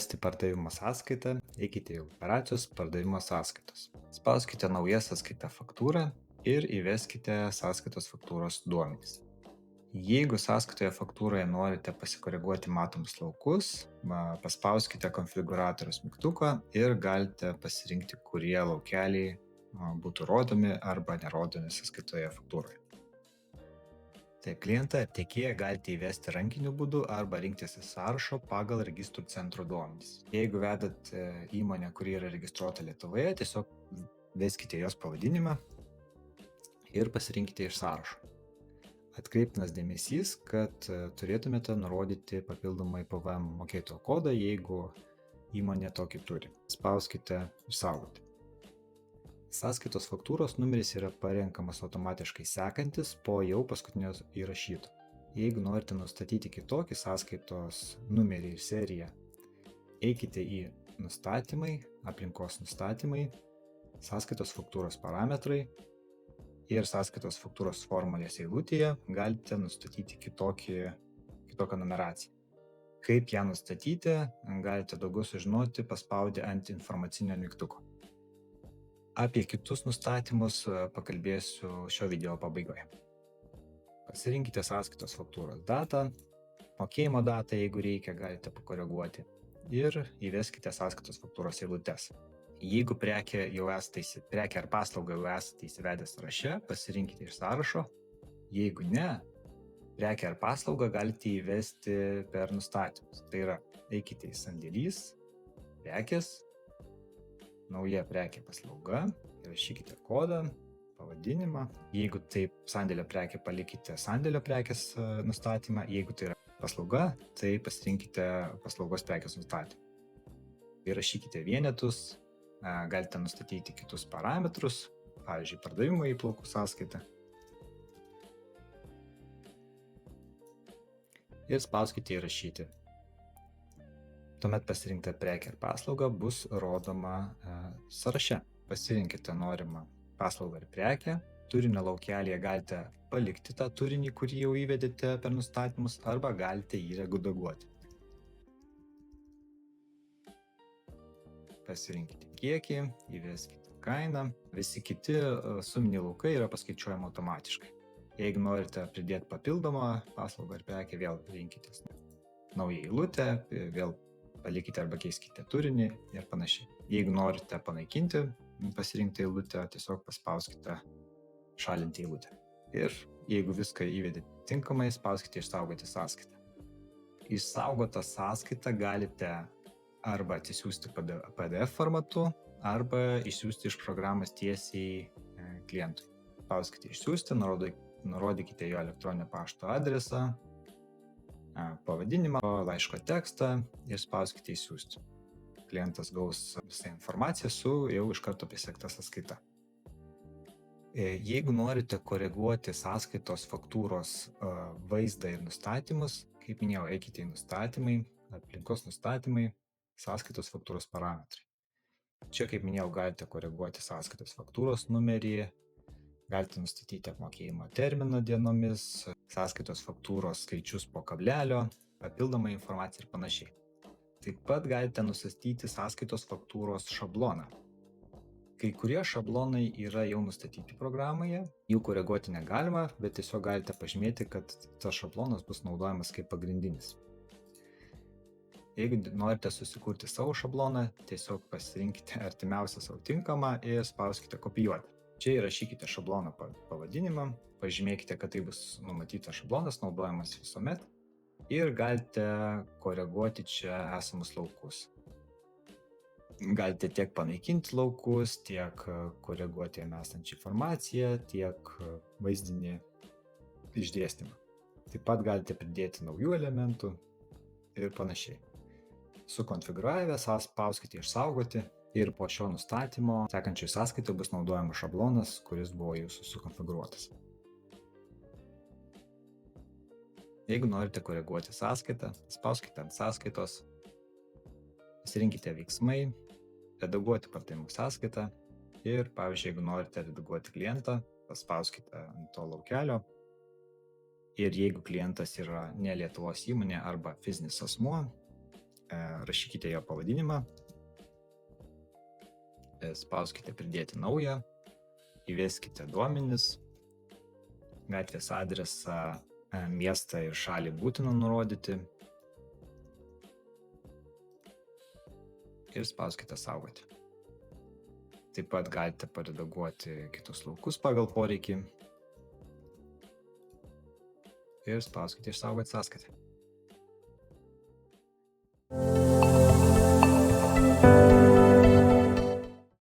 įvesti pardavimo sąskaitą, eikite į operacijos pardavimo sąskaitos. Spauskite naują sąskaitą faktūrą ir įveskite sąskaitos faktūros duomenys. Jeigu sąskaitoje faktūroje norite pasikoreguoti matomus laukus, paspauskite konfiguratoriaus mygtuką ir galite pasirinkti, kurie laukeliai būtų rodomi arba nerodomi sąskaitoje faktūroje. Taip, klientą ir tiekėją galite įvesti rankiniu būdu arba rinktis į sąrašo pagal registrų centro duomenys. Jeigu vedat įmonę, kuri yra registruota Lietuvoje, tiesiog veskite jos pavadinimą ir pasirinkite iš sąrašo. Atkreiptinas dėmesys, kad turėtumėte nurodyti papildomai PVM mokėtojo kodą, jeigu įmonė tokį turi. Spauskite išsaugoti. Sąskaitos faktūros numeris yra parenkamas automatiškai sekantis po jau paskutinio įrašyto. Jeigu norite nustatyti kitokį sąskaitos numerį ir seriją, eikite į nustatymai, aplinkos nustatymai, sąskaitos faktūros parametrai ir sąskaitos faktūros formulės eilutėje galite nustatyti kitokią numeraciją. Kaip ją nustatyti, galite daugiau sužinoti paspaudę ant informacinio mygtuko. Apie kitus nustatymus pakalbėsiu šio video pabaigoje. Pasirinkite sąskaitos faktūros datą, mokėjimo datą, jeigu reikia, galite pakoreguoti ir įveskite sąskaitos faktūros eilutes. Jeigu prekė ar paslaugą jau esate įsivedę sąraše, pasirinkite iš sąrašo. Jeigu ne, prekę ar paslaugą galite įvesti per nustatymus. Tai yra, eikite į sandėlys, prekės, nauja prekė paslauga, įrašykite kodą, pavadinimą. Jeigu taip sandėlio prekė, palikite sandėlio prekės nustatymą. Jeigu tai yra paslauga, tai pasirinkite paslaugos prekės nustatymą. Įrašykite vienetus, galite nustatyti kitus parametrus, pavyzdžiui, pardavimo įplaukų sąskaitą. Ir spauskite įrašyti. Tuomet pasirinkta prekė ar paslauga bus rodoma sąraše. Pasirinkite norimą paslaugą ar prekę. Turinio laukelėje galite palikti tą turinį, kurį jau įvedėte per nustatymus, arba galite jį redaguoti. Pasirinkite kiekį, įveskite kainą. Visi kiti suminiai laukai yra paskaičiuojami automatiškai. Jeigu norite pridėti papildomą paslaugą ar prekę, vėl rinkitės naują eilutę, vėl palikite arba keiskite turinį ir panašiai. Jeigu norite panaikinti pasirinktą eilutę, tiesiog paspauskite šalinti eilutę. Ir jeigu viską įvedėte tinkamai, spauskite išsaugoti sąskaitą. Išsaugotą sąskaitą galite arba atsisiųsti PDF formatu, arba išsiųsti iš programos tiesiai klientui. Spauskite išsiųsti, nurodykite jo elektroninio pašto adresą, pavadinimą, laiško tekstą ir spauskite išsiųsti. Klientas gaus visą informaciją su jau iš karto prisegta sąskaita. Jeigu norite koreguoti sąskaitos faktūros vaizdą ir nustatymus, kaip minėjau, eikite į nustatymai, aplinkos nustatymai, sąskaitos faktūros parametrai. Čia, kaip minėjau, galite koreguoti sąskaitos faktūros numerį, galite nustatyti apmokėjimo terminą dienomis, sąskaitos faktūros skaičius po kablelio, papildomą informaciją ir panašiai. Taip pat galite nustatyti sąskaitos faktūros šabloną. Kai kurie šablonai yra jau nustatyti programoje, jų koreguoti negalima, bet tiesiog galite pažymėti, kad tas šablonas bus naudojamas kaip pagrindinis. Jeigu norite susikurti savo šabloną, tiesiog pasirinkite artimiausią savo tinkamą ir spauskite kopijuoti. Čia įrašykite šablono pavadinimą, pažymėkite, kad tai bus numatytas šablonas, naudojamas visuomet ir galite koreguoti čia esamus laukus. Galite tiek panaikinti laukus, tiek koreguoti jame esančią informaciją, tiek vaizdinį išdėstymą. Taip pat galite pridėti naujų elementų ir panašiai. Sukonfigūravę, spauskite išsaugoti. Ir po šio nustatymo sekančiai sąskaitai bus naudojamas šablonas, kuris buvo jūsų sukonfigūruotas. Jeigu norite koreguoti sąskaitą, spauskite ant sąskaitos, pasirinkite veiksmai, redaguoti pardavimų sąskaitą ir, pavyzdžiui, jeigu norite redaguoti klientą, paspauskite ant to laukelio. Ir jeigu klientas yra ne Lietuvos įmonė arba fizinis asmuo, rašykite jo pavadinimą, spauskite pridėti naują, įveskite duomenis, gatvės adresą, miestą ir šalį būtina nurodyti ir spauskite saugoti. Taip pat galite paredaguoti kitus laukus pagal poreikį ir spauskite išsaugoti sąskaitą.